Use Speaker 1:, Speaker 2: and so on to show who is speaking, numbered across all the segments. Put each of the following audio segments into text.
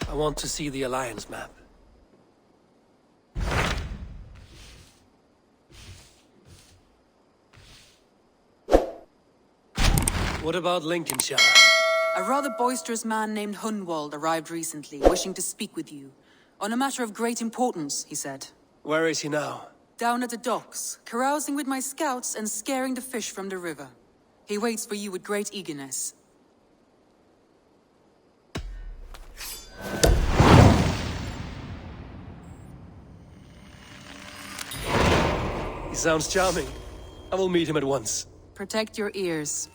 Speaker 1: I want to see the Alliance map. What about Lincolnshire?
Speaker 2: A rather boisterous man named Hunwald arrived recently, wishing to speak with you. On a matter of great importance, he said.
Speaker 1: Where is he now?
Speaker 2: Down at the docks, carousing with my scouts and scaring the fish from the river. He waits for you with great eagerness.
Speaker 1: He sounds charming. I will meet him at once.
Speaker 2: Protect your ears.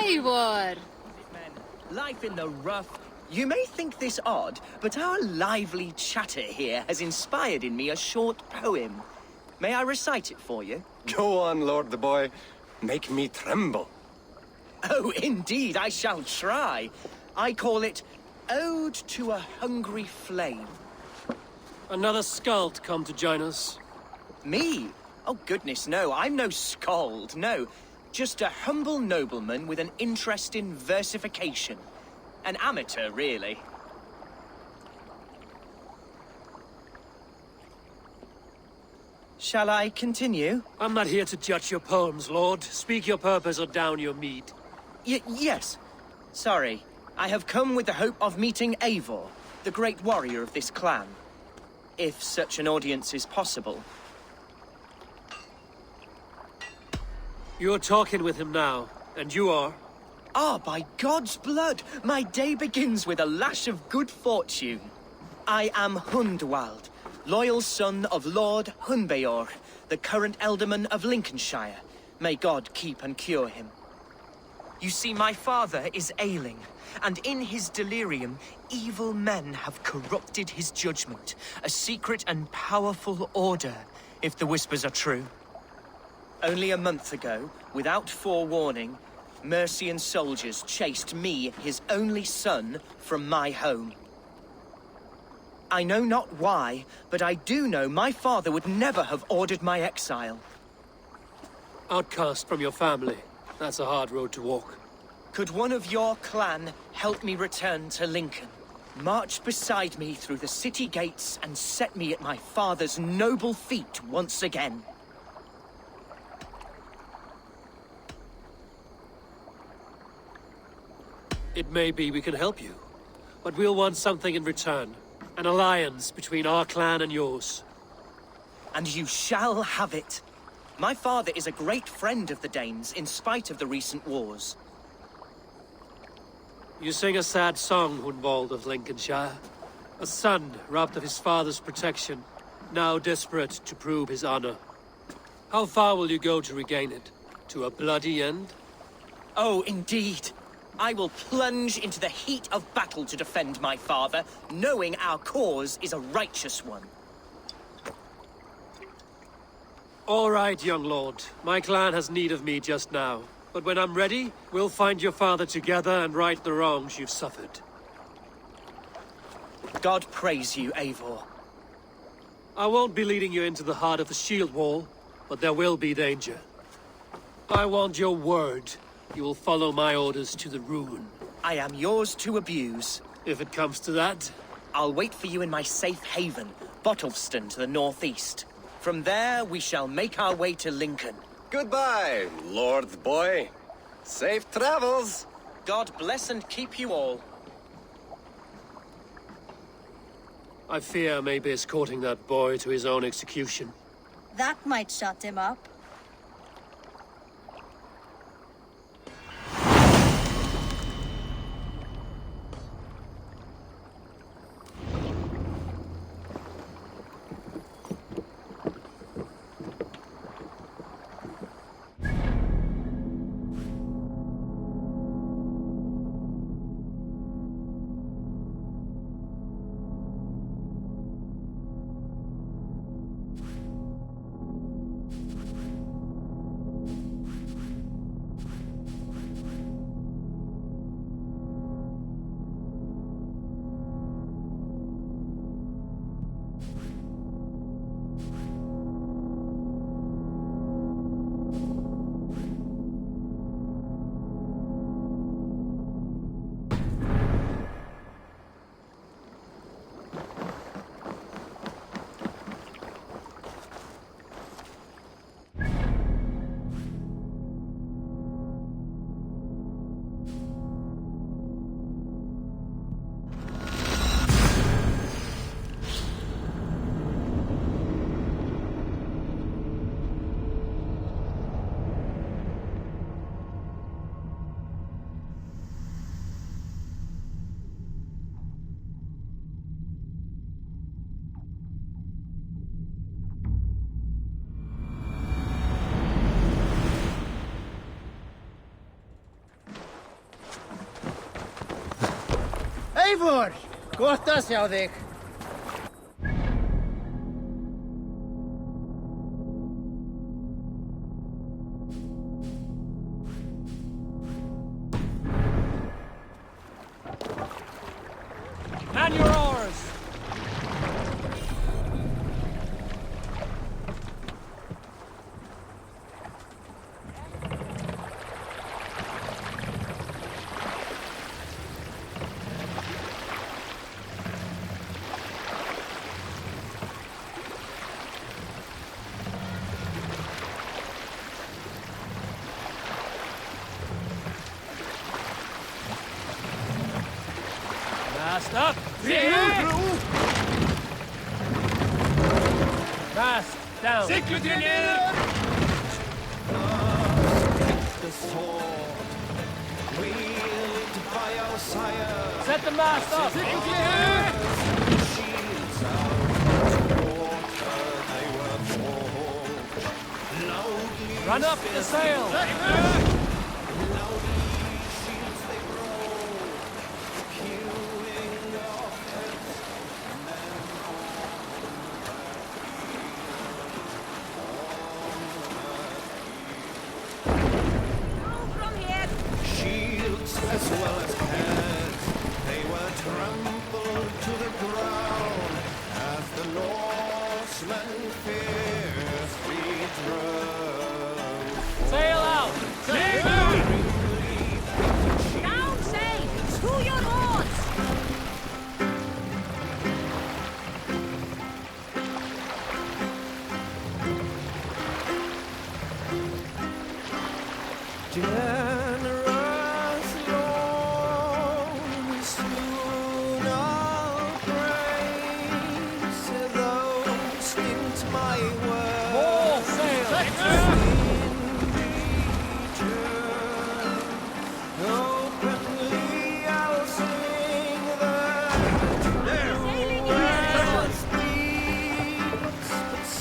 Speaker 3: Eivor!
Speaker 4: Life in the rough. You may think this odd, but our lively chatter here has inspired in me a short poem. May I recite it for you?
Speaker 5: Go on, Lord the Boy. Make me tremble.
Speaker 4: Oh, indeed, I shall try. I call it Ode to a Hungry Flame.
Speaker 1: Another skald come to join us.
Speaker 4: Me? Oh, goodness, no. I'm no skald, no. Just a humble nobleman with an interest in versification. An amateur, really. Shall I continue?
Speaker 1: I'm not here to judge your poems, Lord. Speak your purpose or down your mead.
Speaker 4: Yes. Sorry. I have come with the hope of meeting Eivor, the great warrior of this clan. If such an audience is possible.
Speaker 1: You're talking with him now, and you are?
Speaker 4: Ah, by God's blood, my day begins with a lash of good fortune. I am Hundwald, loyal son of Lord Hunbeor, the current alderman of Lincolnshire. May God keep and cure him. You see, my father is ailing, and in his delirium, evil men have corrupted his judgment. A secret and powerful order, if the whispers are true. Only a month ago, without forewarning, Mercian soldiers chased me, his only son, from my home. I know not why, but I do know my father would never have ordered my exile.
Speaker 1: Outcast from your family. That's a hard road to walk.
Speaker 4: Could one of your clan help me return to Lincoln? March beside me through the city gates and set me at my father's noble feet once again.
Speaker 1: It may be we can help you, but we'll want something in return. An alliance between our clan and yours.
Speaker 4: And you shall have it. My father is a great friend of the Danes, in spite of the recent wars.
Speaker 1: You sing a sad song, Hunwald of Lincolnshire. A son robbed of his father's protection, now desperate to prove his honor. How far will you go to regain it? To a bloody end?
Speaker 4: Oh, indeed. I will plunge into the heat of battle to defend my father, knowing our cause is a righteous one.
Speaker 1: All right, young lord. My clan has need of me just now. But when I'm ready, we'll find your father together and right the wrongs you've suffered.
Speaker 4: God praise you, Eivor.
Speaker 1: I won't be leading you into the heart of the shield wall, but there will be danger. I want your word. You will follow my orders to the ruin.
Speaker 4: I am yours to abuse.
Speaker 1: If it comes to that.
Speaker 4: I'll wait for you in my safe haven, Bottleston to the northeast. From there, we shall make our way to Lincoln.
Speaker 5: Goodbye, Lord boy. Safe travels.
Speaker 4: God bless and keep you all.
Speaker 1: I fear I may be escorting that boy to his own execution.
Speaker 3: That might shut him up.
Speaker 6: Eivor! Gott að sjá þig.
Speaker 1: Man your oars! Mast up! Mast down! Set the mast up! Run up the sail!
Speaker 7: As well as heads, they were trampled to the ground as the Norsemen fiercely drove.
Speaker 1: Sail out!
Speaker 3: Down sail! To your oars!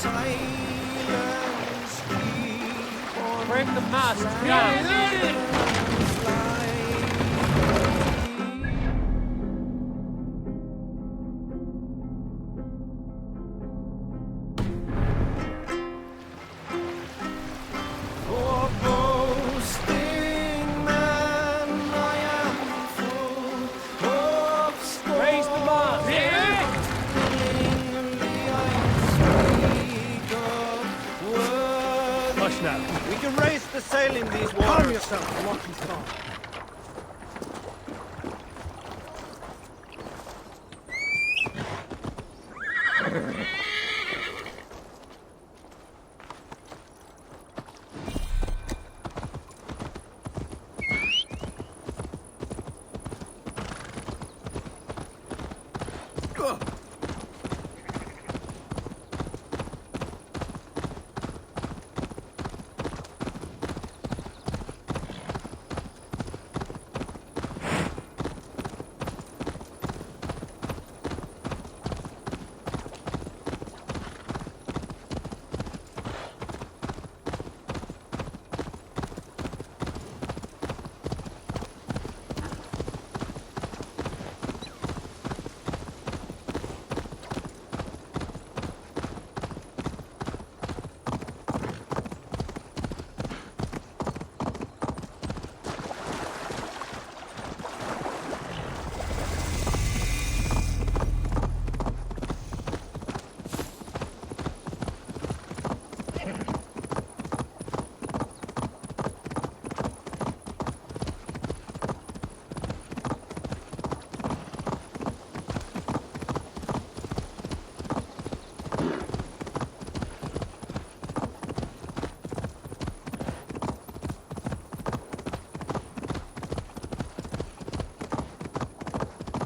Speaker 7: Silence
Speaker 1: Break the mast! Yeah!
Speaker 6: We can raise the sail in these waters. Calm yourself, lock and stop.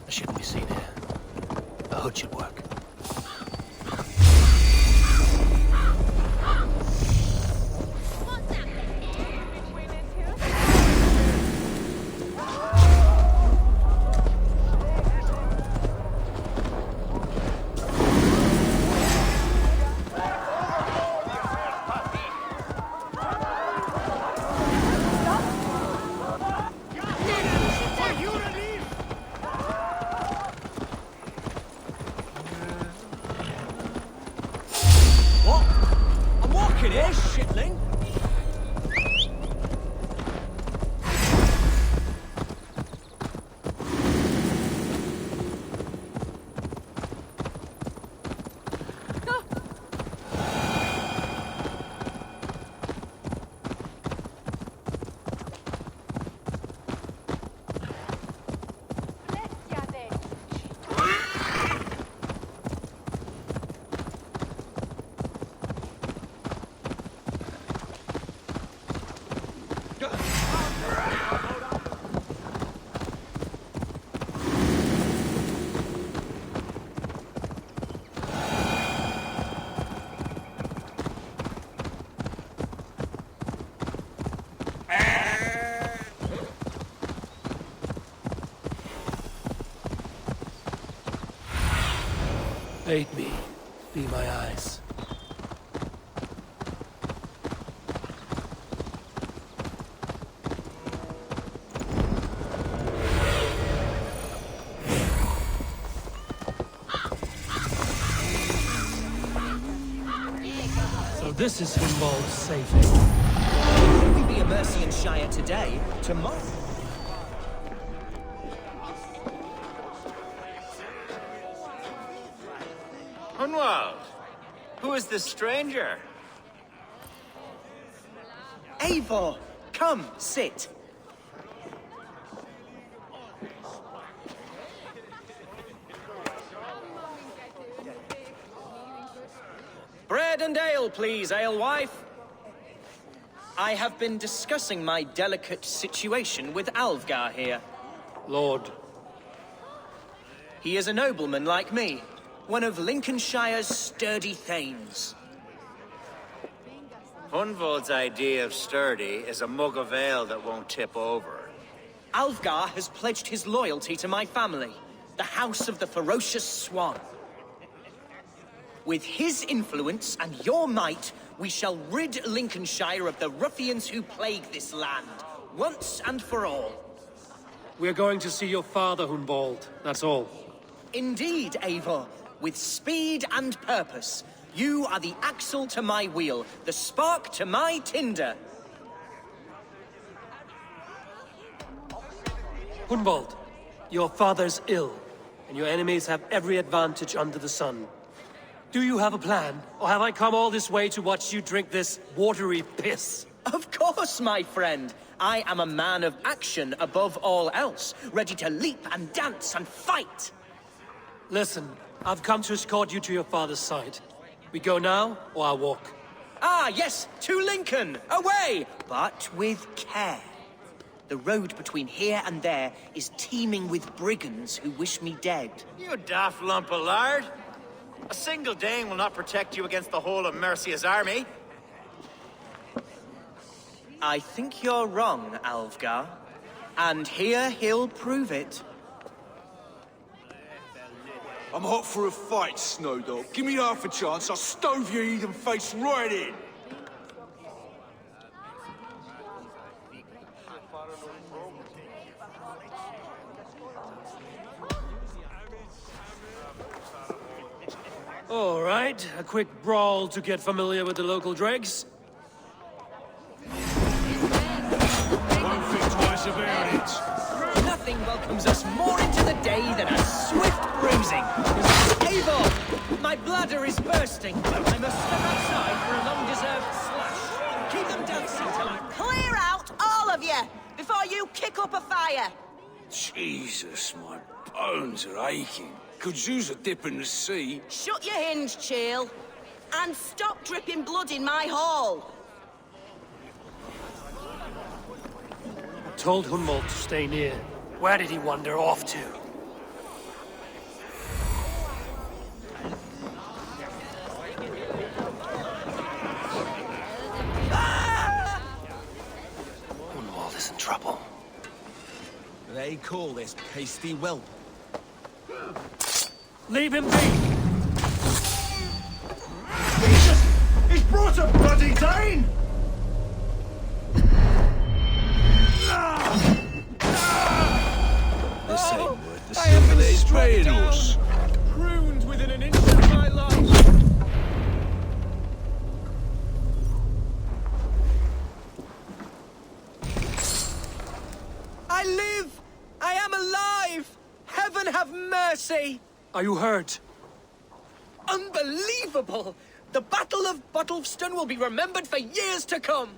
Speaker 1: Shouldn't be seen here. The hood should work. Aid me. Be my eyes. So this is Hunwald's saving.
Speaker 4: If we be a Mercian Shire today, tomorrow.
Speaker 8: Hunwald, who is this stranger?
Speaker 4: Eivor, come, sit. Bread and ale, please, alewife. I have been discussing my delicate situation with Alvgar here.
Speaker 1: Lord.
Speaker 4: He is a nobleman like me, one of Lincolnshire's sturdy thanes.
Speaker 8: Hunwald's idea of sturdy is a mug of ale that won't tip over.
Speaker 4: Alvgar has pledged his loyalty to my family, the House of the Ferocious Swan. With his influence and your might, we shall rid Lincolnshire of the ruffians who plague this land, once and for all.
Speaker 1: We're going to see your father, Hunwald. That's all.
Speaker 4: Indeed, Eivor, with speed and purpose. You are the axle to my wheel, the spark to my tinder.
Speaker 1: Hunwald, your father's ill, and your enemies have every advantage under the sun. Do you have a plan, or have I come all this way to watch you drink this watery piss?
Speaker 4: Of course, my friend. I am a man of action above all else, ready to leap and dance and fight.
Speaker 1: Listen, I've come to escort you to your father's side. We go now, or I walk?
Speaker 4: Ah, yes, to Lincoln, away, but with care. The road between here and there is teeming with brigands who wish me dead.
Speaker 8: You daft lump of lard. A single Dane will not protect you against the whole of Mercia's army.
Speaker 4: I think you're wrong, Alfgar. And here he'll prove it.
Speaker 9: I'm hot for a fight, Snowdog. Give me half a chance, I'll stove your heathen face right in.
Speaker 1: All right, a quick brawl to get familiar with the local dregs.
Speaker 9: Won't think twice about it.
Speaker 4: Nothing welcomes us more into the day than a swift bruising. Eivor, my bladder is bursting. I must step outside for a long-deserved slash. Keep them dancing till I...
Speaker 3: Clear out, all of you, before you kick up a fire.
Speaker 9: Jesus, my bones are aching. Could use a dip in the sea.
Speaker 3: Shut your hinge, Chill, and stop dripping blood in my hall.
Speaker 1: Told Hunwald to stay near. Where did he wander off to? Hunwald is in trouble.
Speaker 6: They call this pasty whelp.
Speaker 1: Leave him be!
Speaker 9: He's brought a bloody Dane! This ain't worth the silver that he's paying us.
Speaker 6: Pruned within an inch of my life.
Speaker 4: I live! I am alive! Heaven have mercy!
Speaker 1: Are you hurt?
Speaker 4: Unbelievable! The Battle of Bottleston will be remembered for years to come!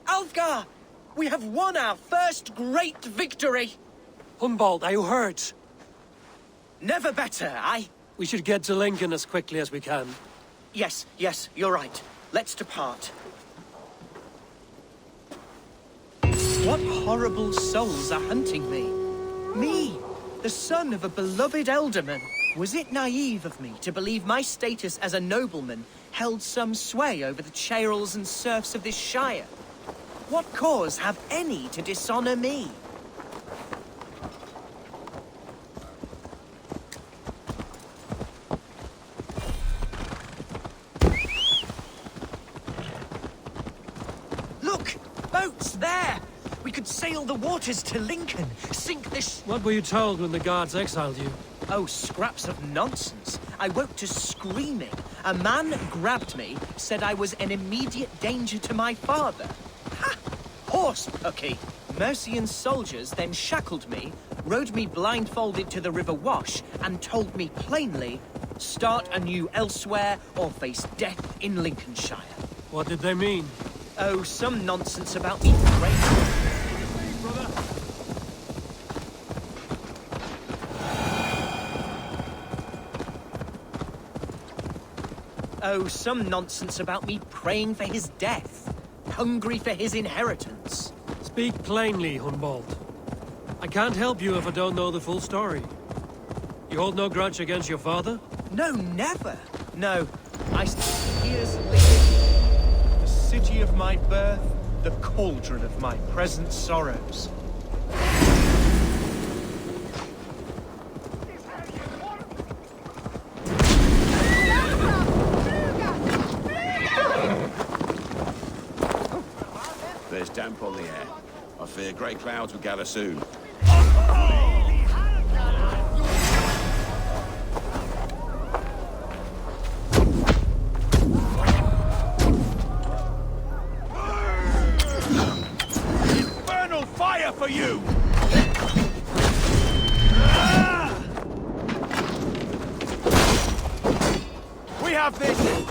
Speaker 4: Alfgar, we have won our first great victory!
Speaker 1: Hunwald, are you hurt?
Speaker 4: Never better,
Speaker 1: We should get to Lincoln as quickly as we can.
Speaker 4: Yes, you're right. Let's depart. What horrible souls are hunting me? Me, the son of a beloved elderman. Was it naive of me to believe my status as a nobleman held some sway over the churls and serfs of this shire? What cause have any to dishonor me? Look! Boats there! We could sail the waters to Lincoln, sink this...
Speaker 1: What were you told when the guards exiled you?
Speaker 4: Oh, scraps of nonsense. I woke to screaming. A man grabbed me, said I was an immediate danger to my father. Ha! Horse pucky. Mercian soldiers then shackled me, rode me blindfolded to the River Wash, and told me plainly, start anew elsewhere or face death in Lincolnshire.
Speaker 1: What did they mean?
Speaker 4: Oh, some nonsense about me praying. Oh, some nonsense about me praying for his death, hungry for his inheritance.
Speaker 1: Speak plainly, Hunwald. I can't help you if I don't know the full story. You hold no grudge against your father?
Speaker 4: No, never. No, here's Lincoln, the city of my birth, the cauldron of my present sorrows.
Speaker 10: damp on the air. I fear grey clouds will gather soon.
Speaker 6: Infernal fire for you! We have this!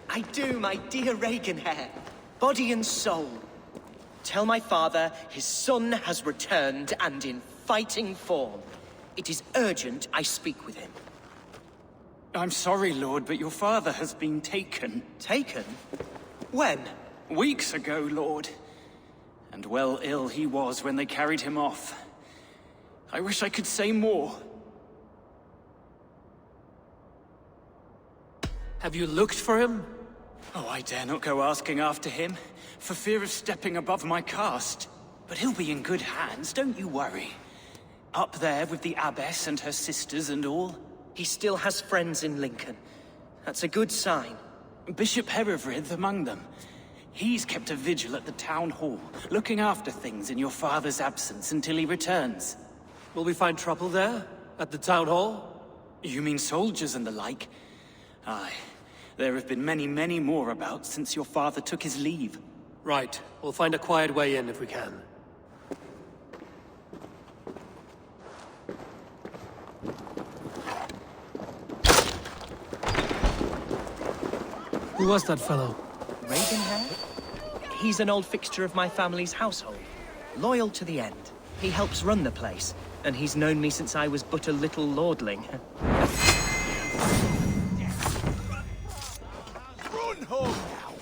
Speaker 4: I do, my dear Reaganhair. Body and soul. Tell my father his son has returned and in fighting form. It is urgent I speak with him.
Speaker 11: I'm sorry, Lord, but your father has been taken.
Speaker 4: Taken? When?
Speaker 11: Weeks ago, Lord. And well ill he was when they carried him off. I wish I could say more.
Speaker 1: Have you looked for him?
Speaker 11: Oh, I dare not go asking after him, for fear of stepping above my caste. But he'll be in good hands, don't you worry. Up there with the abbess and her sisters and all.
Speaker 4: He still has friends in Lincoln. That's a good sign.
Speaker 11: Bishop Herefrith among them. He's kept a vigil at the town hall, looking after things in your father's absence until he returns.
Speaker 1: Will we find trouble there? At the town hall?
Speaker 11: You mean soldiers and the like? Aye. There have been many, many more about since your father took his leave.
Speaker 1: Right. We'll find a quiet way in if we can. Who was that fellow?
Speaker 4: Reaganhair? He's an old fixture of my family's household. Loyal to the end. He helps run the place, and he's known me since I was but a little lordling.
Speaker 6: Run home now!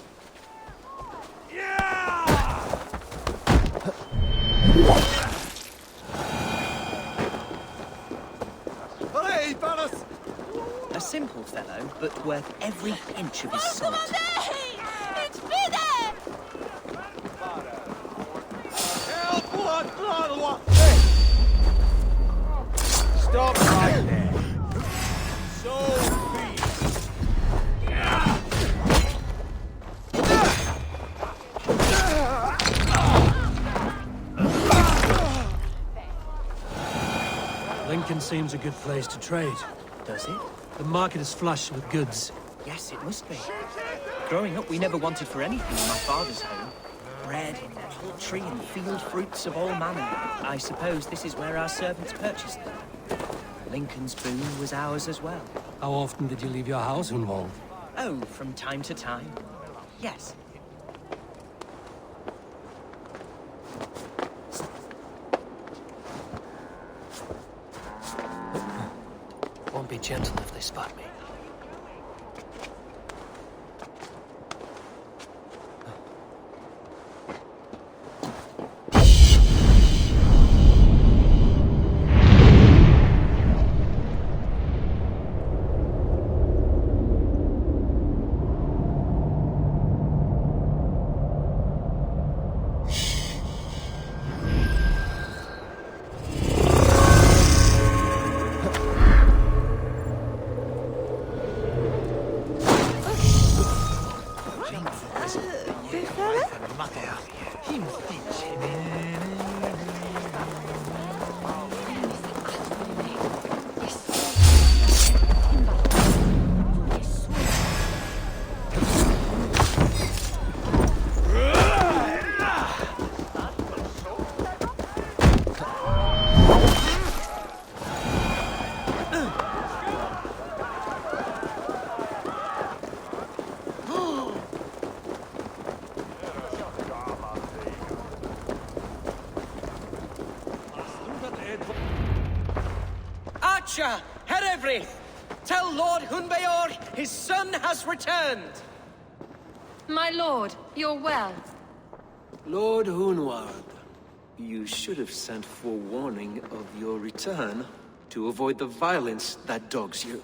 Speaker 6: Yeah! Hey, fellas!
Speaker 4: A simple fellow, but worth every inch of his salt.
Speaker 6: Stop right there. So be.
Speaker 1: Lincoln seems a good place to trade.
Speaker 4: Does it?
Speaker 1: The market is flush with goods.
Speaker 4: Yes, it must be. Growing up, we never wanted for anything in my father's home. Bread, poultry, and field fruits of all manner. I suppose this is where our servants purchased them. Lincoln's boon was ours as well.
Speaker 1: How often did you leave your house, Hunwald?
Speaker 4: Oh, from time to time. Yes.
Speaker 1: Won't be gentle if they spot me.
Speaker 4: Watcher, Herevri, tell Lord Hunbeor his son has returned.
Speaker 12: My lord, you're well.
Speaker 13: Lord Hunwald, you should have sent forewarning of your return to avoid the violence that dogs you.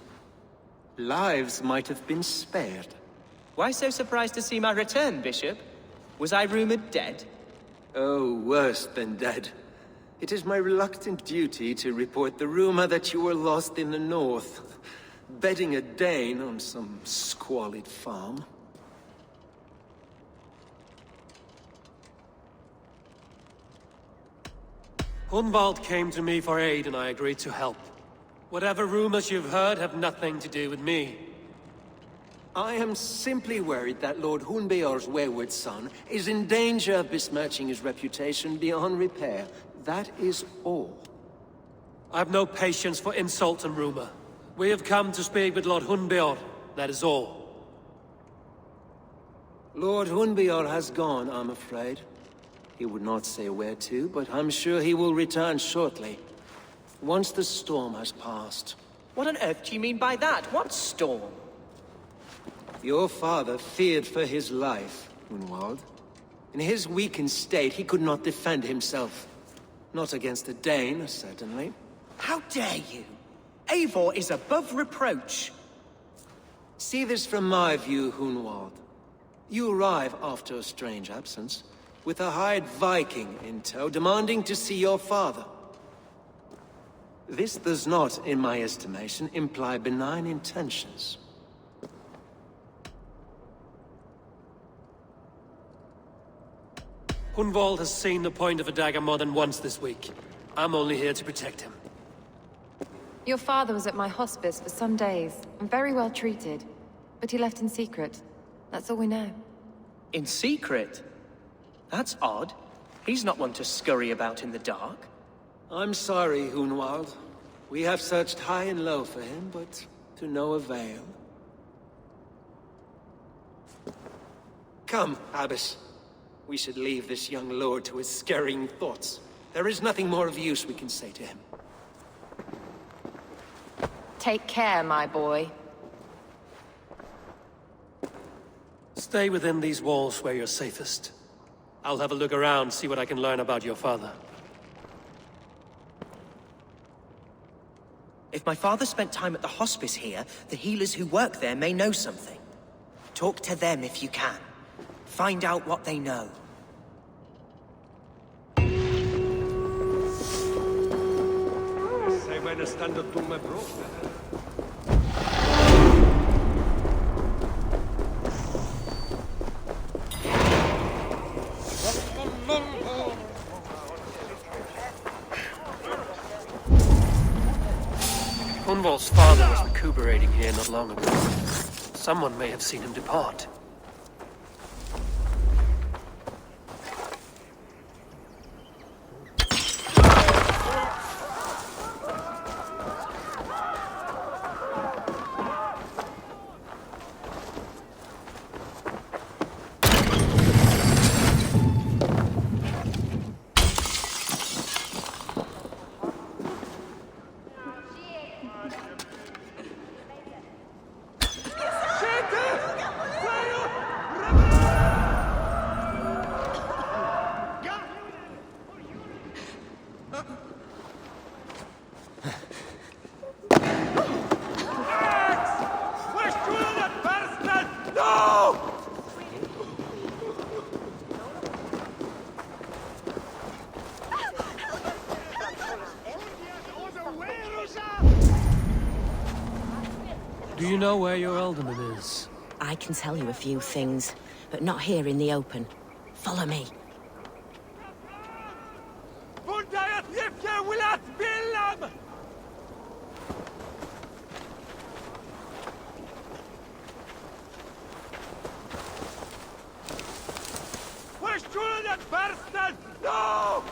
Speaker 13: Lives might have been spared.
Speaker 4: Why so surprised to see my return, Bishop? Was I rumored dead?
Speaker 13: Oh, worse than dead. It is my reluctant duty to report the rumor that you were lost in the north, bedding a Dane on some squalid farm.
Speaker 1: Hunwald came to me for aid and I agreed to help. Whatever rumors you've heard have nothing to do with me.
Speaker 13: I am simply worried that Lord Hunbeor's wayward son is in danger of besmirching his reputation beyond repair. That is all.
Speaker 1: I have no patience for insult and rumor. We have come to speak with Lord Hunbeor, that is all.
Speaker 13: Lord Hunbeor has gone, I'm afraid. He would not say where to, but I'm sure he will return shortly. Once the storm has passed.
Speaker 4: What on earth do you mean by that? What storm?
Speaker 13: Your father feared for his life, Hunwald. In his weakened state, he could not defend himself. Not against a Dane, certainly.
Speaker 4: How dare you? Eivor is above reproach.
Speaker 13: See this from my view, Hunwald. You arrive after a strange absence, with a hired Viking in tow, demanding to see your father. This does not, in my estimation, imply benign intentions.
Speaker 1: Hunwald has seen the point of a dagger more than once this week. I'm only here to protect him.
Speaker 12: Your father was at my hospice for some days, and very well treated. But he left in secret. That's all we know.
Speaker 4: In secret? That's odd. He's not one to scurry about in the dark.
Speaker 13: I'm sorry, Hunwald. We have searched high and low for him, but to no avail. Come, Abbess. We should leave this young lord to his scurrying thoughts. There is nothing more of use we can say to him.
Speaker 12: Take care, my boy.
Speaker 1: Stay within these walls where you're safest. I'll have a look around, see what I can learn about your father.
Speaker 4: If my father spent time at the hospice here, the healers who work there may know something. Talk to them if you can. Find out what they know.
Speaker 1: Hunwald's father was recuperating here not long ago. Someone may have seen him depart. Do you know where your alderman is?
Speaker 3: I can tell you a few things, but not here in the open. Follow me.
Speaker 7: No!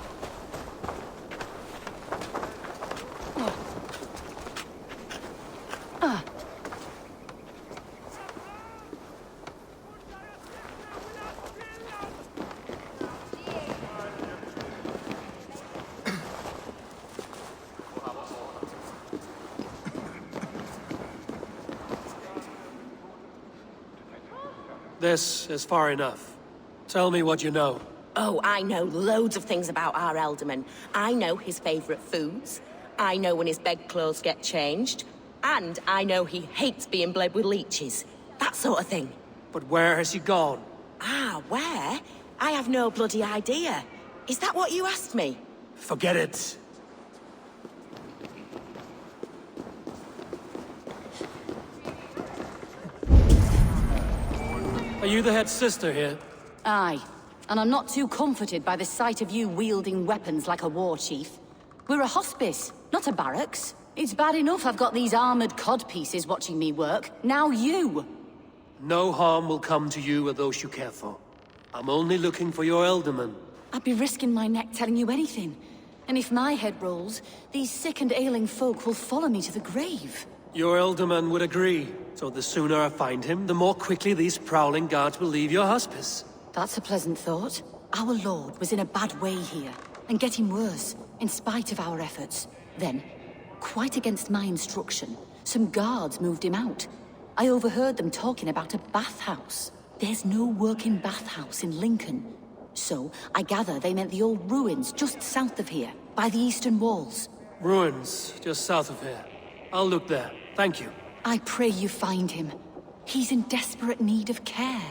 Speaker 1: This is far enough. Tell me what you know.
Speaker 3: Oh, I know loads of things about our Elderman. I know his favourite foods. I know when his bedclothes get changed. And I know he hates being bled with leeches. That sort of thing.
Speaker 1: But where has he gone?
Speaker 3: Ah, where? I have no bloody idea. Is that what you asked me?
Speaker 1: Forget it. Are you the head sister here?
Speaker 14: Aye. And I'm not too comforted by the sight of you wielding weapons like a war chief. We're a hospice, not a barracks. It's bad enough I've got these armored codpieces watching me work. Now you!
Speaker 1: No harm will come to you or those you care for. I'm only looking for your Elderman.
Speaker 14: I'd be risking my neck telling you anything. And if my head rolls, these sick and ailing folk will follow me to the grave.
Speaker 1: Your Elderman would agree. So the sooner I find him, the more quickly these prowling guards will leave your hospice.
Speaker 14: That's a pleasant thought. Our lord was in a bad way here, and getting worse, in spite of our efforts. Then, quite against my instruction, some guards moved him out. I overheard them talking about a bathhouse. There's no working bathhouse in Lincoln. So, I gather they meant the old ruins just south of here, by the eastern walls.
Speaker 1: Ruins, just south of here. I'll look there. Thank you.
Speaker 14: I pray you find him. He's in desperate need of care.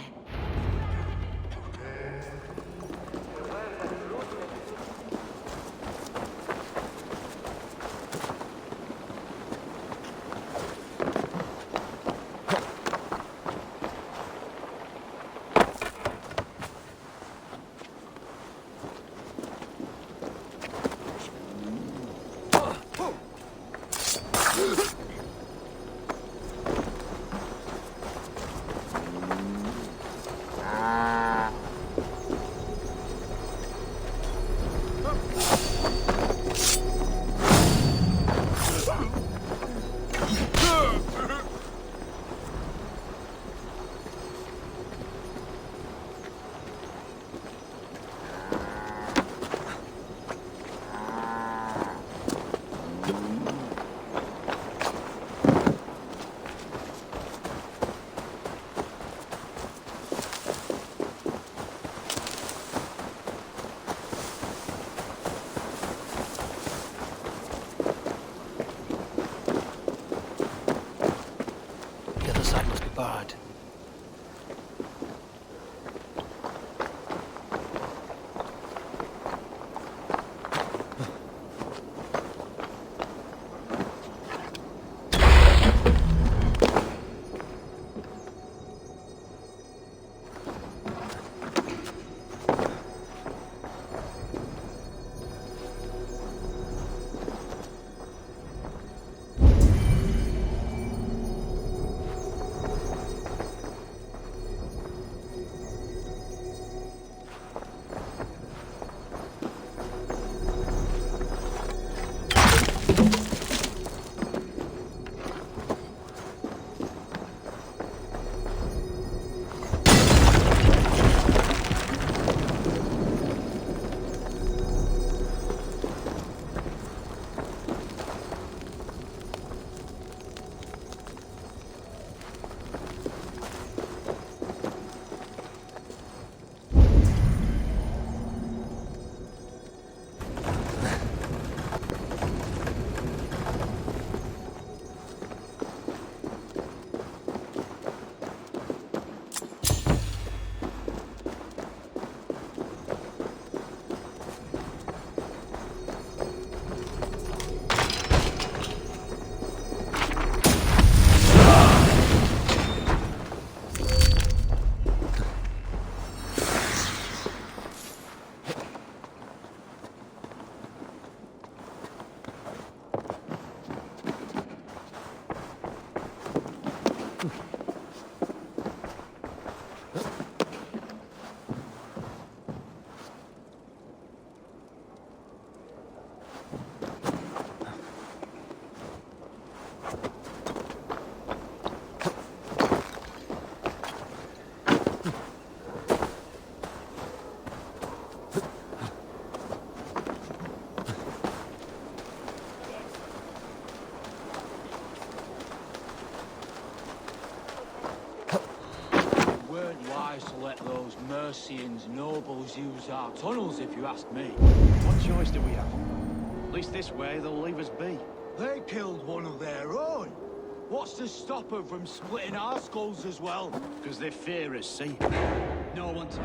Speaker 1: Barred.
Speaker 15: Mercians nobles use our tunnels, if you ask me.
Speaker 6: What choice do we have? At least this way they'll leave us be.
Speaker 15: They killed one of their own. What's to stop them from splitting our skulls as well?
Speaker 6: Because they fear us, see?
Speaker 15: No one's...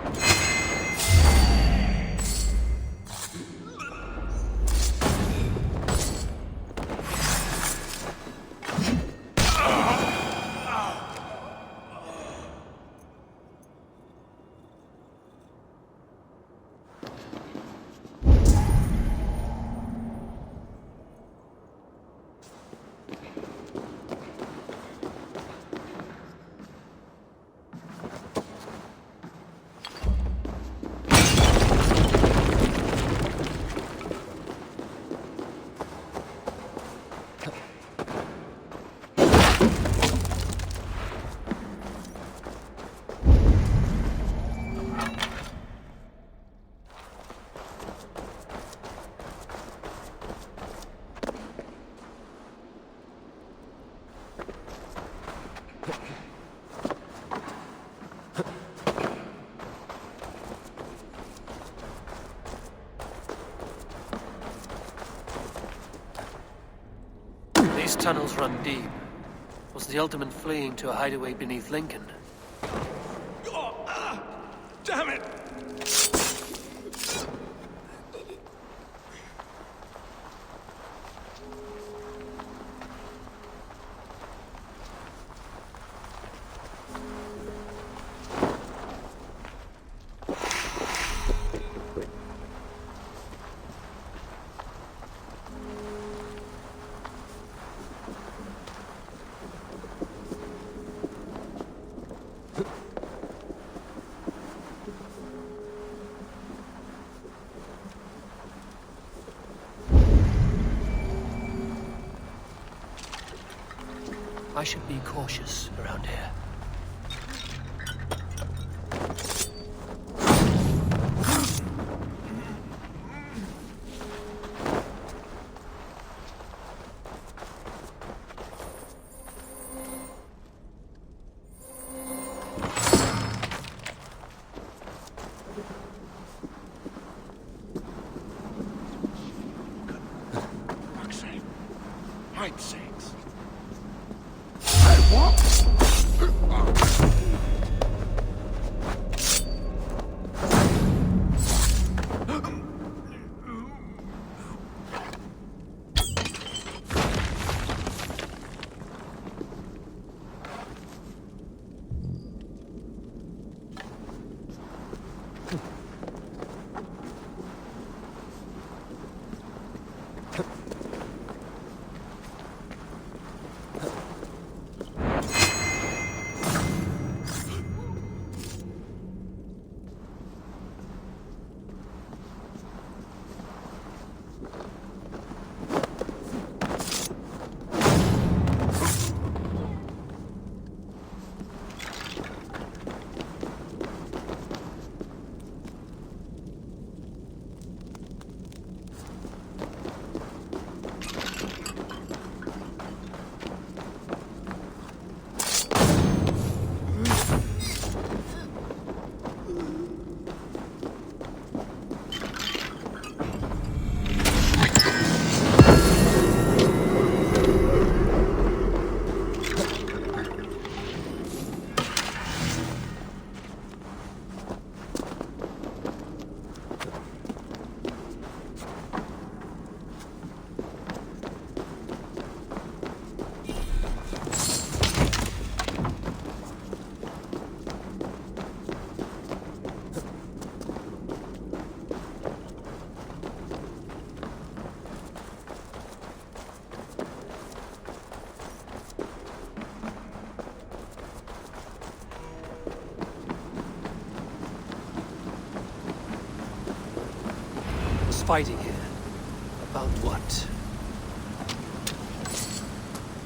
Speaker 1: These tunnels run deep. Was the Ultimate fleeing to a hideaway beneath Lincoln?
Speaker 9: Damn it!
Speaker 1: I should be cautious around here.
Speaker 9: Right sakes.
Speaker 1: Fighting here. About what?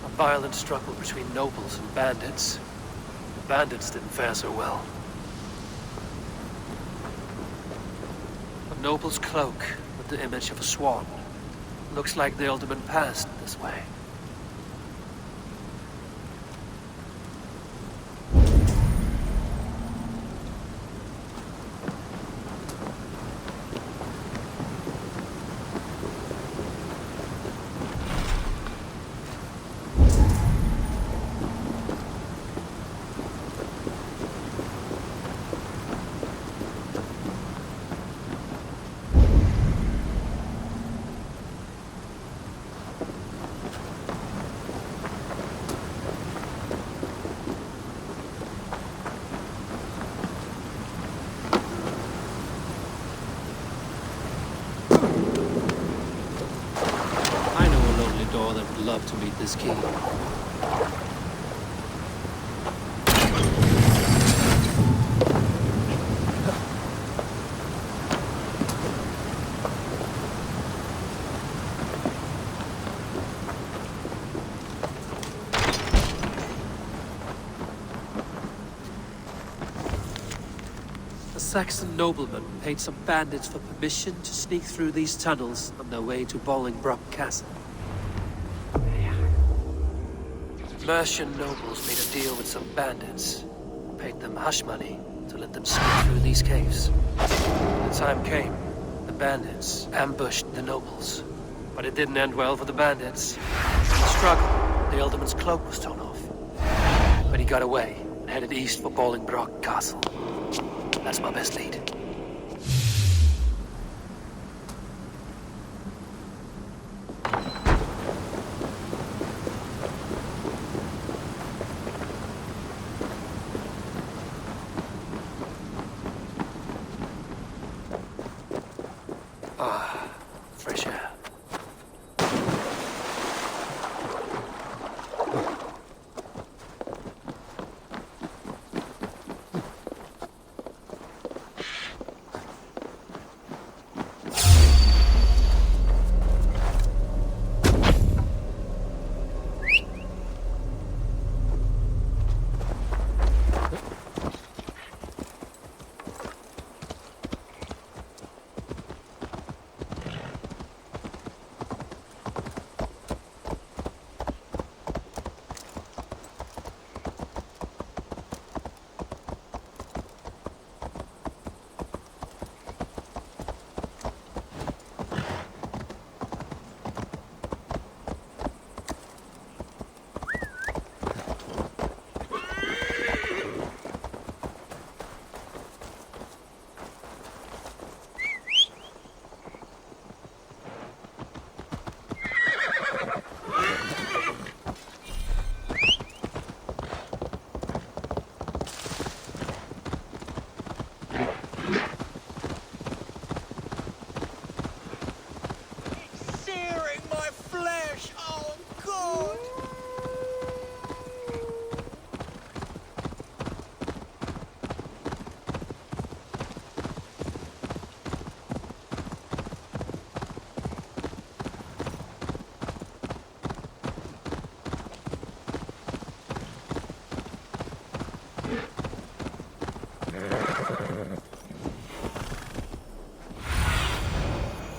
Speaker 1: A violent struggle between nobles and bandits. The bandits didn't fare so well. A noble's cloak with the image of a swan. Looks like the Ultimate passed this way. love to meet this king. A Saxon nobleman paid some bandits for permission to sneak through these tunnels on their way to Bolingbroke Castle. Mercian nobles made a deal with some bandits, paid them hush money to let them sneak through these caves. When the time came, the bandits ambushed the nobles. But it didn't end well for the bandits. In the struggle, the Alderman's cloak was torn off. But he got away and headed east for Bolingbroke Castle. That's my best lead. Ah, fresh air.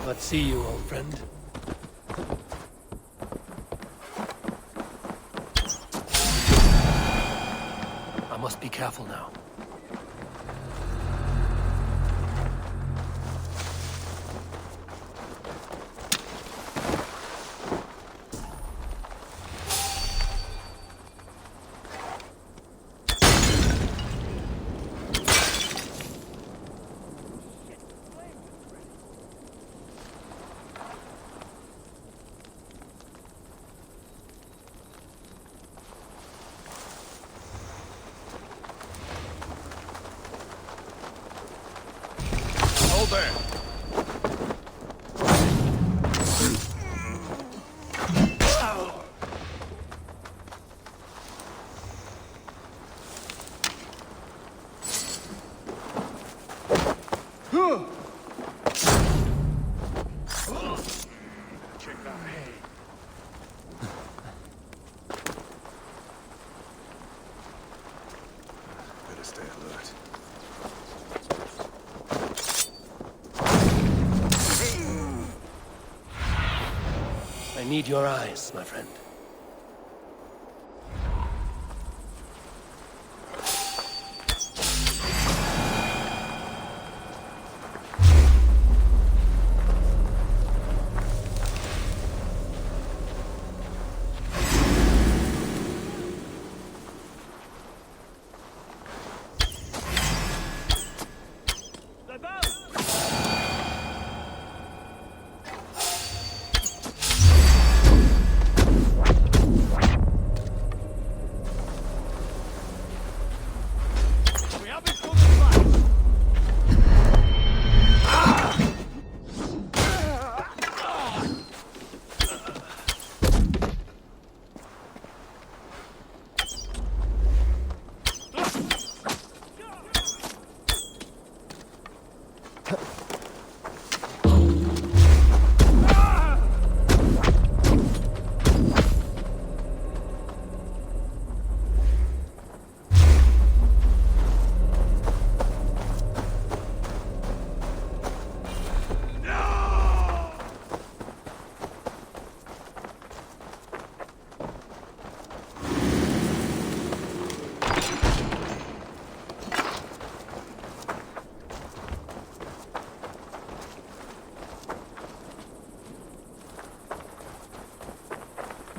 Speaker 1: Let's see you, old friend. I must be careful now.
Speaker 10: Hold there. Better stay alert.
Speaker 1: I need your eyes, my friend.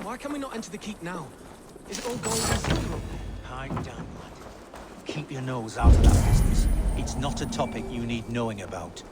Speaker 16: Why can we not enter the keep now? Is it all gold and silver?
Speaker 15: Pipe down, lad. Keep your nose out of that business. It's not a topic you need knowing about.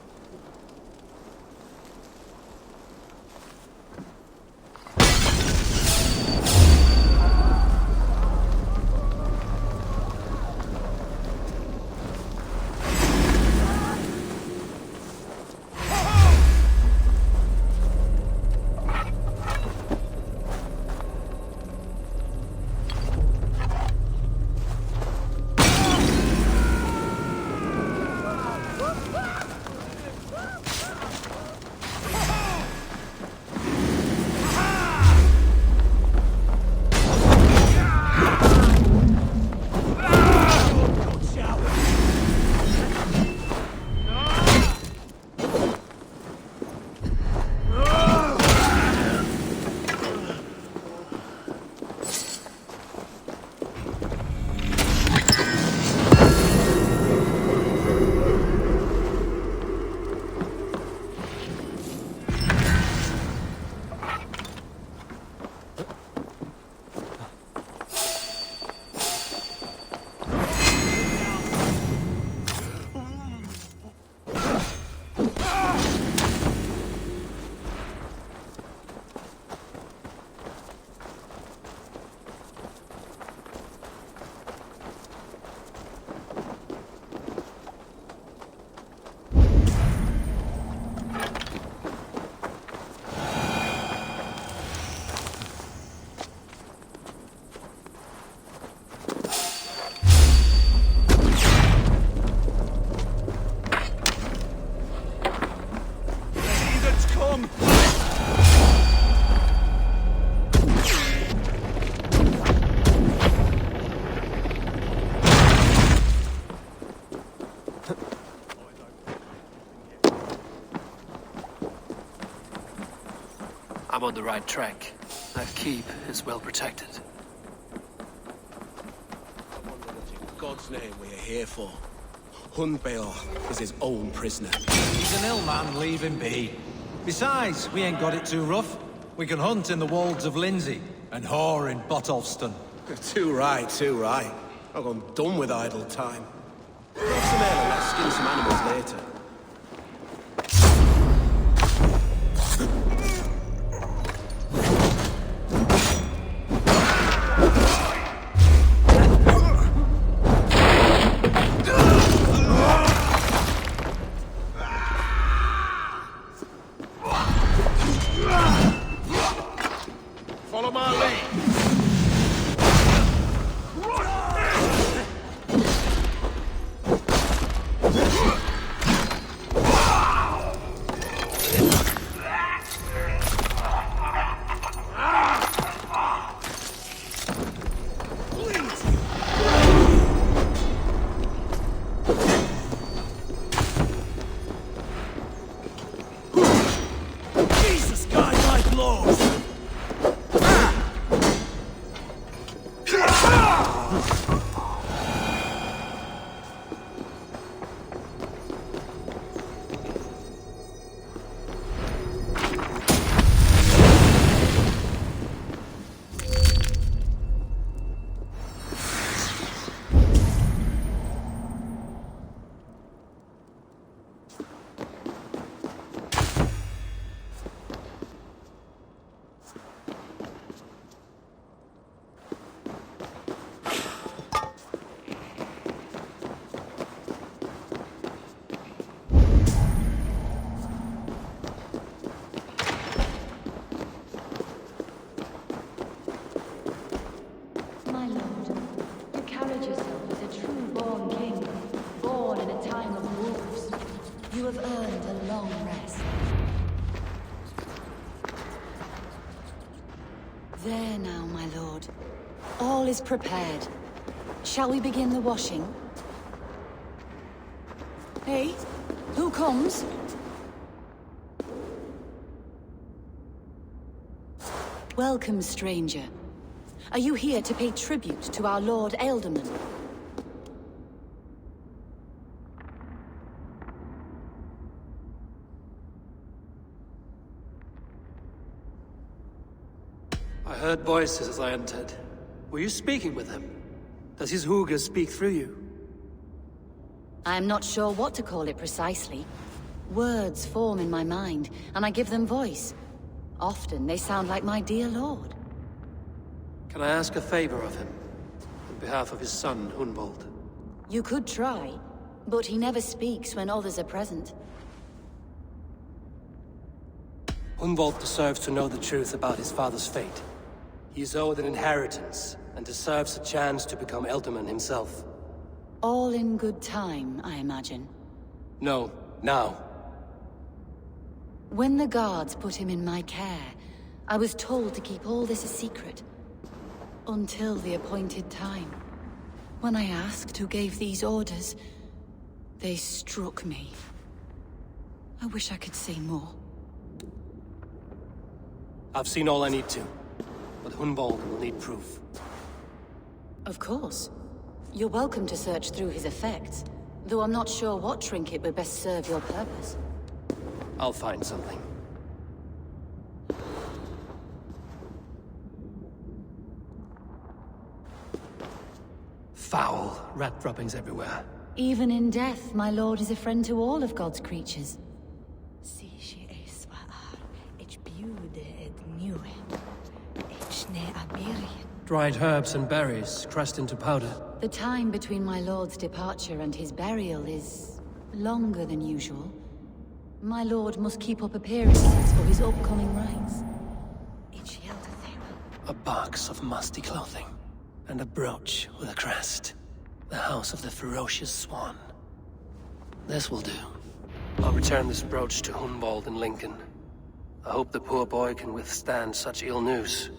Speaker 1: I'm on the right track. That keep is well protected.
Speaker 9: I wonder what in God's name we are here for. Hunbeor is his own prisoner.
Speaker 6: He's an ill man, leave him be. Besides, we ain't got it too rough. We can hunt in the wolds of Lindsey, and whore in Botolston.
Speaker 9: Too right, too right. I'm done with idle time. Grab some ale and let's skin some animals later.
Speaker 10: Follow my lead.
Speaker 15: Jesus, guide my blows!
Speaker 14: My lord, you carried yourself as a true-born king, born in a time of wolves. You have earned a long rest. There now, my lord. All is prepared. Shall we begin the washing? Hey, who comes? Welcome, stranger. Are you here to pay tribute to our Lord Ealdorman?
Speaker 1: I heard voices as I entered. Were you speaking with him? Does his hooga speak through you?
Speaker 14: I am not sure what to call it precisely. Words form in my mind, and I give them voice. Often they sound like my dear lord.
Speaker 1: Can I ask a favor of him? On behalf of his son, Hunwald.
Speaker 14: You could try, but he never speaks when others are present.
Speaker 1: Hunwald deserves to know the truth about his father's fate. He is owed an inheritance, and deserves a chance to become Elderman himself.
Speaker 14: All in good time, I imagine.
Speaker 1: No, now.
Speaker 14: When the guards put him in my care, I was told to keep all this a secret. Until the appointed time. When I asked who gave these orders, they struck me. I wish I could say more.
Speaker 1: I've seen all I need to, but Hunwald will need proof.
Speaker 14: Of course. You're welcome to search through his effects, though I'm not sure what trinket would best serve your purpose.
Speaker 1: I'll find something. Foul rat droppings everywhere.
Speaker 14: Even in death, my lord is a friend to all of God's creatures.
Speaker 1: Dried herbs and berries crushed into powder.
Speaker 14: The time between my lord's departure and his burial is longer than usual. My lord must keep up appearances for his upcoming rites.
Speaker 1: A box of musty clothing, and a brooch with a crest. The house of the ferocious swan. This will do. I'll return this brooch to Hunwald in Lincoln. I hope the poor boy can withstand such ill news.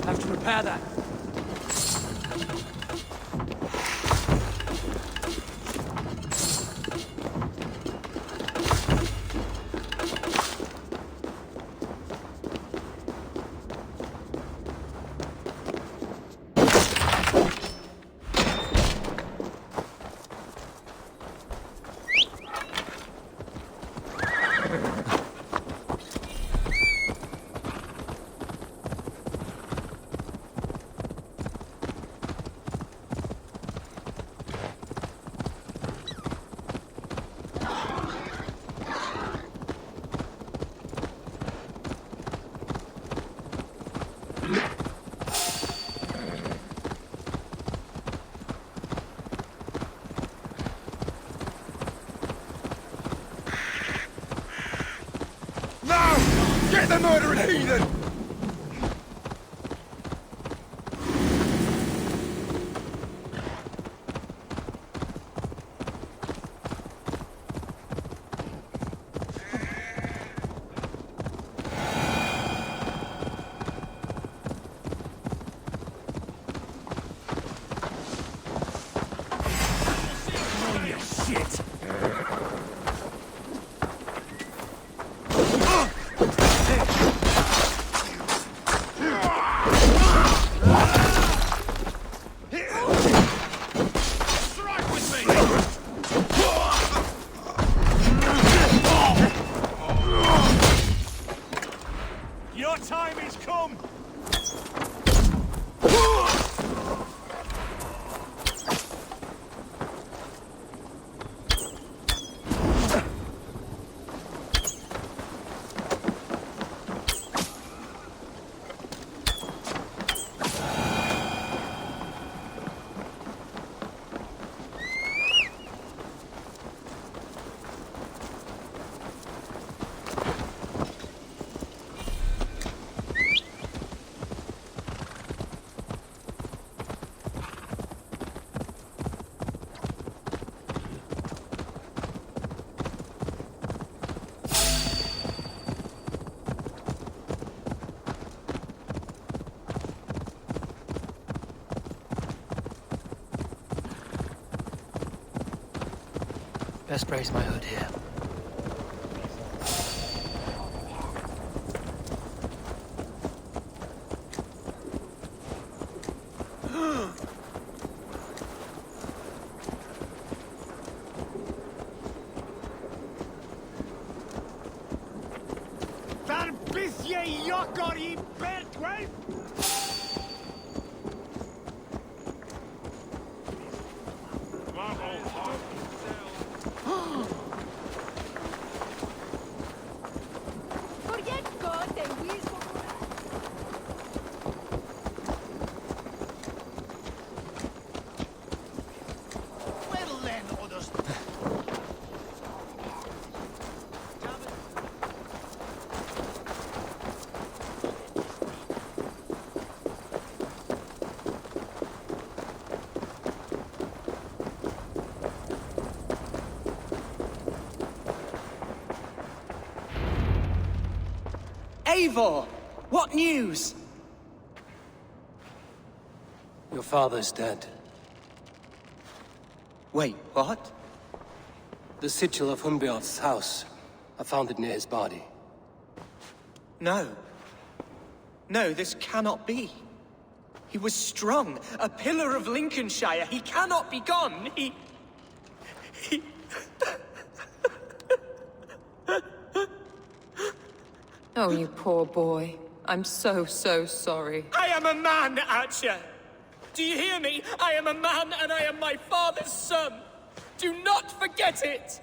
Speaker 1: Have to repair that.
Speaker 10: Get the murdering heathen!
Speaker 1: Best raise my hood here.
Speaker 7: Daar bis je jokker i bedwijn!
Speaker 4: Eivor! What news?
Speaker 1: Your father's dead.
Speaker 4: Wait, what?
Speaker 1: The sigil of Hunbeorth's house. I found it near his body.
Speaker 4: No. No, this cannot be. He was strong, a pillar of Lincolnshire. He cannot be gone. He...
Speaker 12: Oh, you poor boy. I'm so sorry.
Speaker 4: I am a man, Archer! Do you hear me? I am a man and I am my father's son! Do not forget it!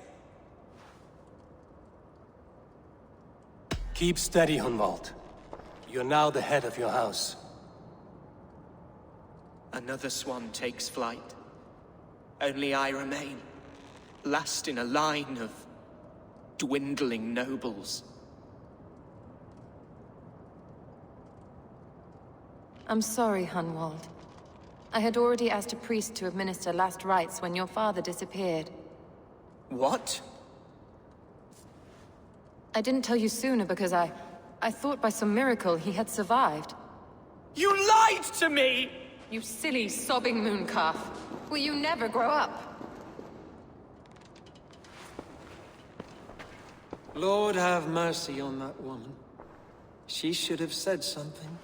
Speaker 1: Keep steady, Hunwald. You're now the head of your house.
Speaker 4: Another swan takes flight. Only I remain, last in a line of dwindling nobles.
Speaker 12: I'm sorry, Hunwald. I had already asked a priest to administer last rites when your father disappeared.
Speaker 4: What?
Speaker 12: I didn't tell you sooner because I thought by some miracle he had survived.
Speaker 4: You lied to me!
Speaker 12: You silly, sobbing mooncalf. Will you never grow up?
Speaker 13: Lord have mercy on that woman. She should have said something.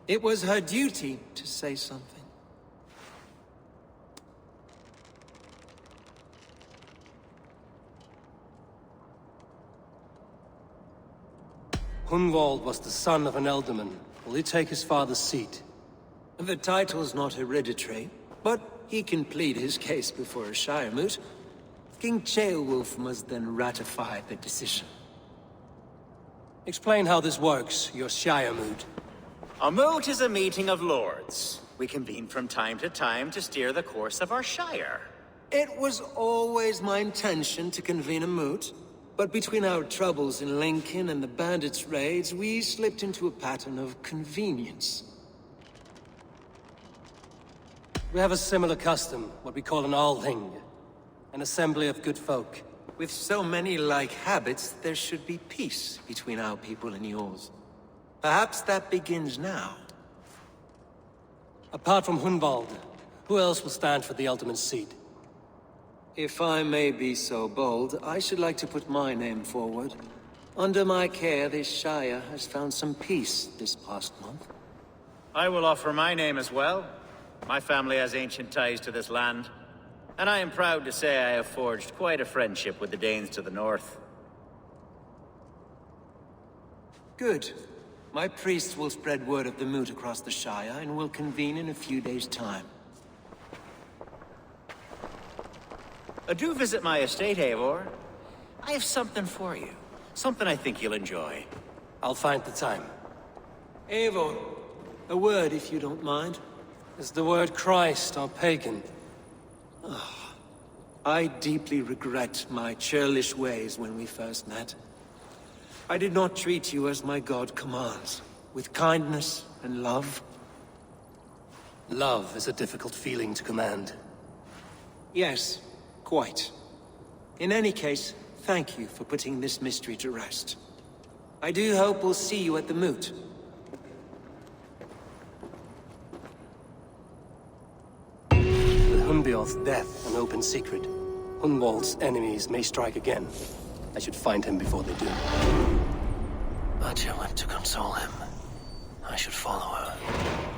Speaker 13: It was her duty to say something.
Speaker 1: Hunwald was the son of an ealdorman. Will he take his father's seat?
Speaker 13: The title's not hereditary, but he can plead his case before a shire moot. King Ceolwulf must then ratify the decision.
Speaker 1: Explain how this works, your shire moot.
Speaker 8: A moot is a meeting of lords. We convene from time to time to steer the course of our shire.
Speaker 13: It was always my intention to convene a moot, but between our troubles in Lincoln and the bandits' raids, we slipped into a pattern of convenience.
Speaker 1: We have a similar custom, what we call an althing. An assembly of good folk.
Speaker 13: With so many like habits, there should be peace between our people and yours. Perhaps that begins now.
Speaker 1: Apart from Hunwald, who else will stand for the ultimate seat?
Speaker 13: If I may be so bold, I should like to put my name forward. Under my care, this shire has found some peace this past month.
Speaker 8: I will offer my name as well. My family has ancient ties to this land, and I am proud to say I have forged quite a friendship with the Danes to the north.
Speaker 13: Good. My priests will spread word of the moot across the shire, and will convene in a few days' time.
Speaker 8: Do visit my estate, Eivor. I have something for you. Something I think you'll enjoy.
Speaker 1: I'll find the time.
Speaker 13: Eivor, a word if you don't mind.
Speaker 1: Is the word Christ or pagan?
Speaker 13: I deeply regret my churlish ways when we first met. I did not treat you as my god commands, with kindness and love.
Speaker 1: Love is a difficult feeling to command.
Speaker 13: Yes, quite. In any case, thank you for putting this mystery to rest. I do hope we'll see you at the moot.
Speaker 1: With Hunbeorth's death an open secret, Hunwald's enemies may strike again. I should find him before they do. Atya went to console him. I should follow her.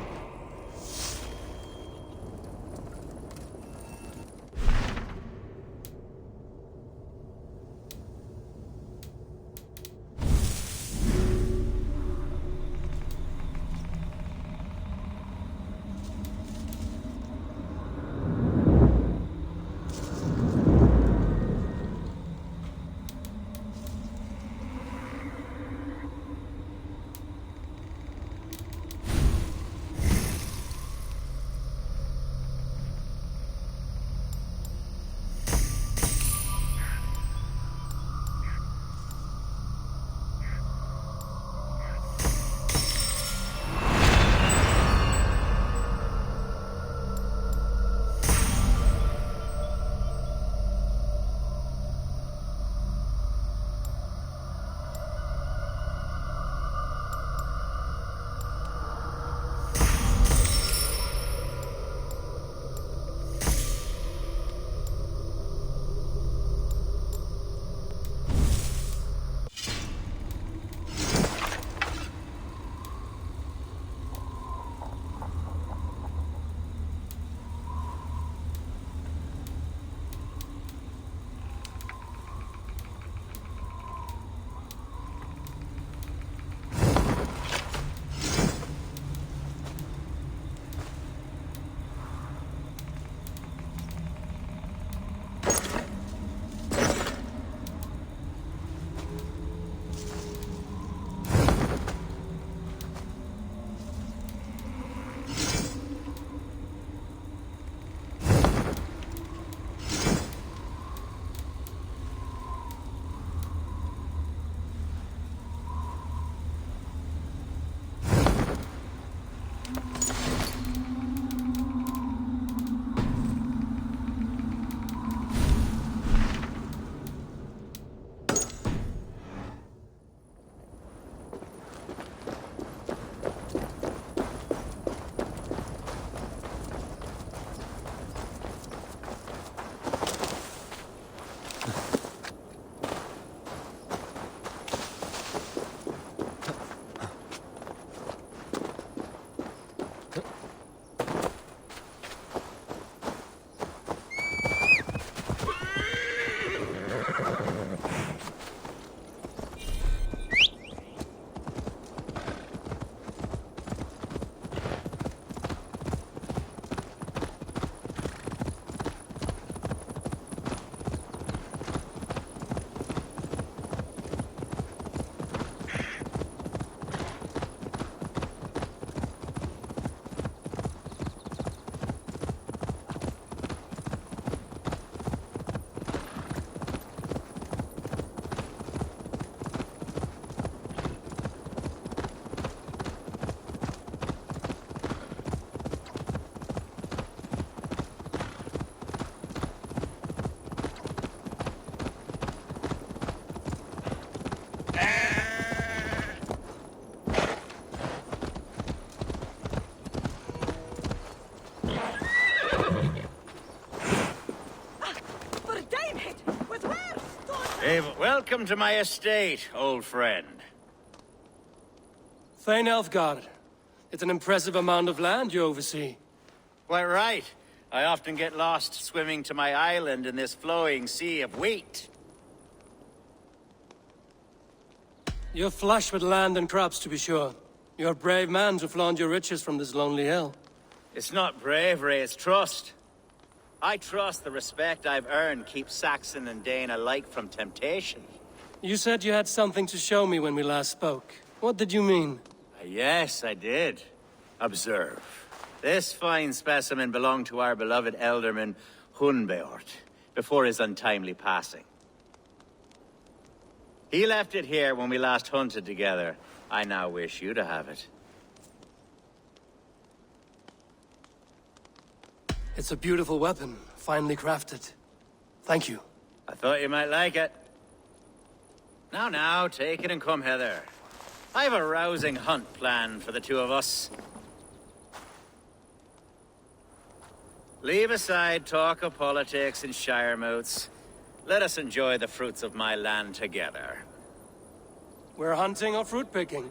Speaker 8: Eivor, welcome to my estate, old friend.
Speaker 1: Thane Elfgard. It's an impressive amount of land you oversee.
Speaker 8: Quite right. I often get lost swimming to my island in this flowing sea of wheat.
Speaker 1: You're flush with land and crops, to be sure. You're a brave man to flaunt your riches from this lonely hill.
Speaker 8: It's not bravery, it's trust. I trust the respect I've earned keeps Saxon and Dane alike from temptation.
Speaker 1: You said you had something to show me when we last spoke. What did you mean?
Speaker 8: Yes, I did. Observe. This fine specimen belonged to our beloved elderman, Hunbeort, before his untimely passing. He left it here when we last hunted together. I now wish you to have it.
Speaker 1: It's a beautiful weapon, finely crafted. Thank you.
Speaker 8: I thought you might like it. Now, take it and come hither. I have a rousing hunt planned for the two of us. Leave aside talk of politics and shire moots. Let us enjoy the fruits of my land together.
Speaker 1: We're hunting or fruit picking?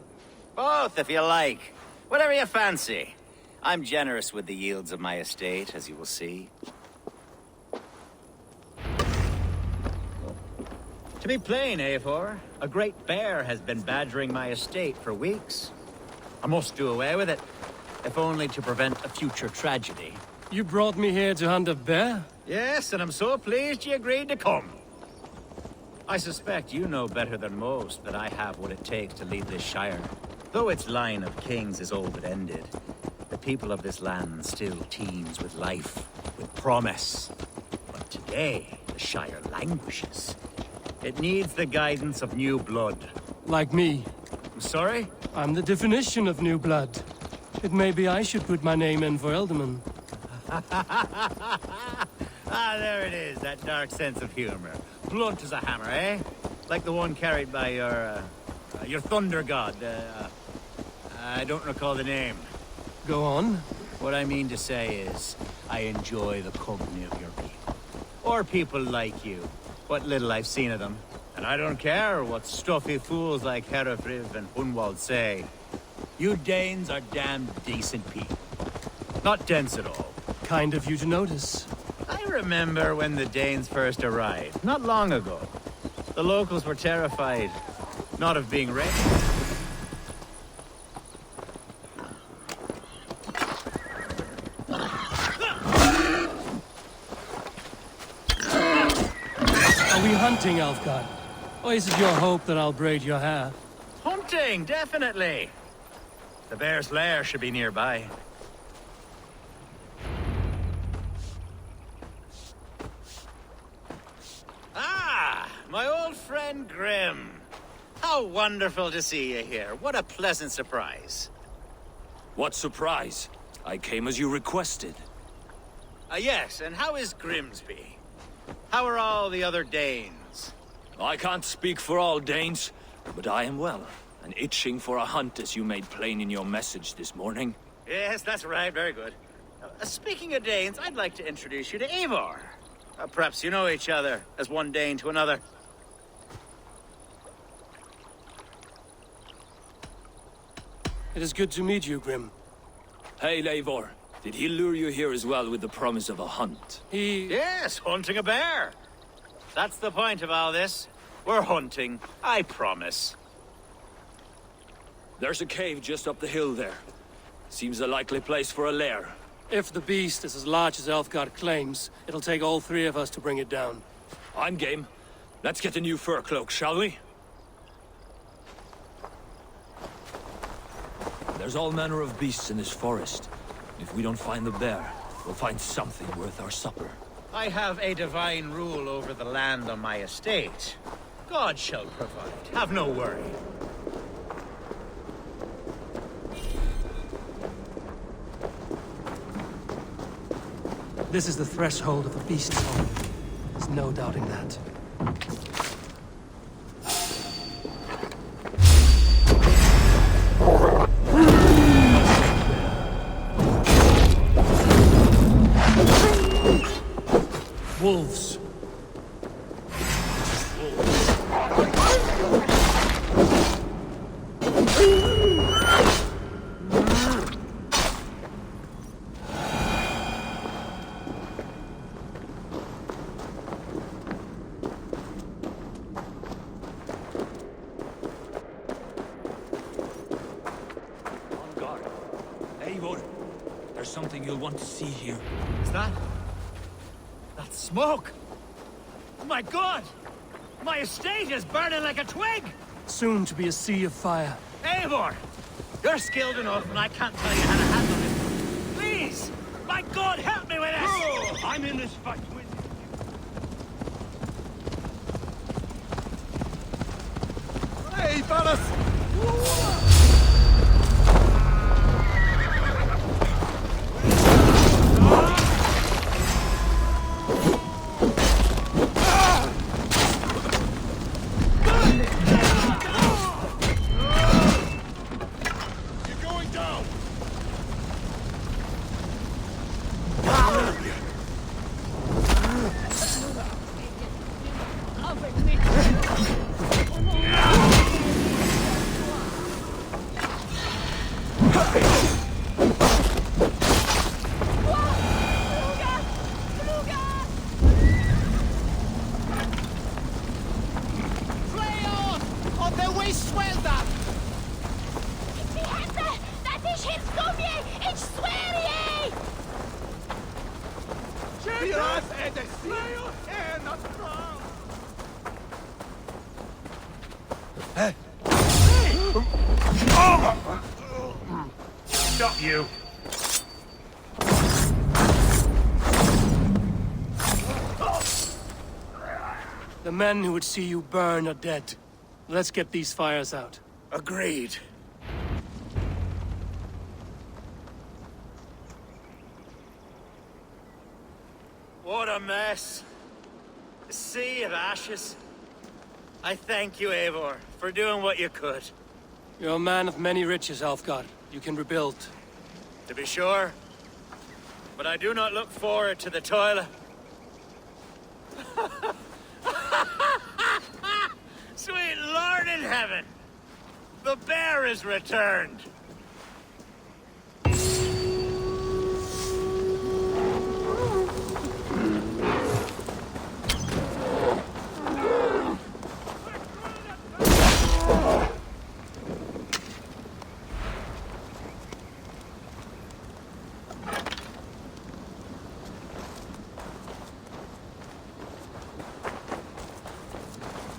Speaker 8: Both, if you like. Whatever you fancy. I'm generous with the yields of my estate, as you will see. To be plain, Eivor, a great bear has been badgering my estate for weeks. I must do away with it, if only to prevent a future tragedy.
Speaker 1: You brought me here to hunt a bear?
Speaker 8: Yes, and I'm so pleased you agreed to come. I suspect you know better than most that I have what it takes to lead this shire. Though its line of kings is old and ended, the people of this land still teems with life, with promise. But today, the shire languishes. It needs the guidance of new blood.
Speaker 1: Like me.
Speaker 8: I'm sorry?
Speaker 1: I'm the definition of new blood. It may be I should put my name in for Alderman.
Speaker 8: Ah, there it is, that dark sense of humor. Blunt as a hammer, eh? Like the one carried by your thunder god. I don't recall the name.
Speaker 1: Go on.
Speaker 8: What I mean to say is, I enjoy the company of your people. Or people like you. What little I've seen of them. And I don't care what stuffy fools like Herefriv and Hunwald say. You Danes are damn decent people. Not dense at all.
Speaker 1: Kind of you to notice.
Speaker 8: I remember when the Danes first arrived, not long ago. The locals were terrified, not of being raped.
Speaker 1: Are we hunting, Alfgard? Or is it your hope that I'll braid your hair?
Speaker 8: Hunting, definitely. The bear's lair should be nearby. Ah, my old friend Grim. How wonderful to see you here. What a pleasant surprise.
Speaker 17: What surprise? I came as you requested.
Speaker 8: Yes, and how is Grimsby? How are all the other Danes?
Speaker 17: I can't speak for all Danes, but I am well, and itching for a hunt as you made plain in your message this morning.
Speaker 8: Yes, that's right, very good. Speaking of Danes, I'd like to introduce you to Eivor. Perhaps you know each other, as one Dane to another.
Speaker 1: It is good to meet you, Grim.
Speaker 17: Hey, Eivor. Did he lure you here as well with the promise of a hunt?
Speaker 8: Yes, hunting a bear. That's the point of all this. We're hunting, I promise.
Speaker 17: There's a cave just up the hill there. Seems a likely place for a lair.
Speaker 1: If the beast is as large as Elfgard claims, it'll take all three of us to bring it down.
Speaker 17: I'm game. Let's get a new fur cloak, shall we? There's all manner of beasts in this forest. If we don't find the bear, we'll find something worth our supper.
Speaker 8: I have a divine rule over the land on my estate. God shall provide. Have no worry.
Speaker 1: This is the threshold of the beast's home. There's no doubting that. Wolves.
Speaker 17: Eivor, there's something you'll want to see here.
Speaker 8: Is that? That's smoke! My God! My estate is burning like a twig!
Speaker 1: Soon to be a sea of fire.
Speaker 8: Eivor! You're skilled enough and I can't tell you how to handle it. Please! My God, help me with this!
Speaker 10: Oh, I'm in this fight with you. Hey, fellas! You're going down! Tiras edesi! Not strong!
Speaker 7: Hey!
Speaker 10: Stop you!
Speaker 1: The men who would see you burn are dead. Let's get these fires out.
Speaker 10: Agreed.
Speaker 8: What a mess. A sea of ashes. I thank you, Eivor, for doing what you could.
Speaker 1: You're a man of many riches, Alfgard. You can rebuild.
Speaker 8: To be sure. But I do not look forward to the toilet. Sweet Lord in heaven! The bear is returned!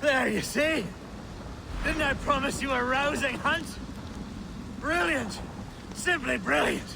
Speaker 8: There, you see? Didn't I promise you a rousing hunt? Brilliant! Simply brilliant!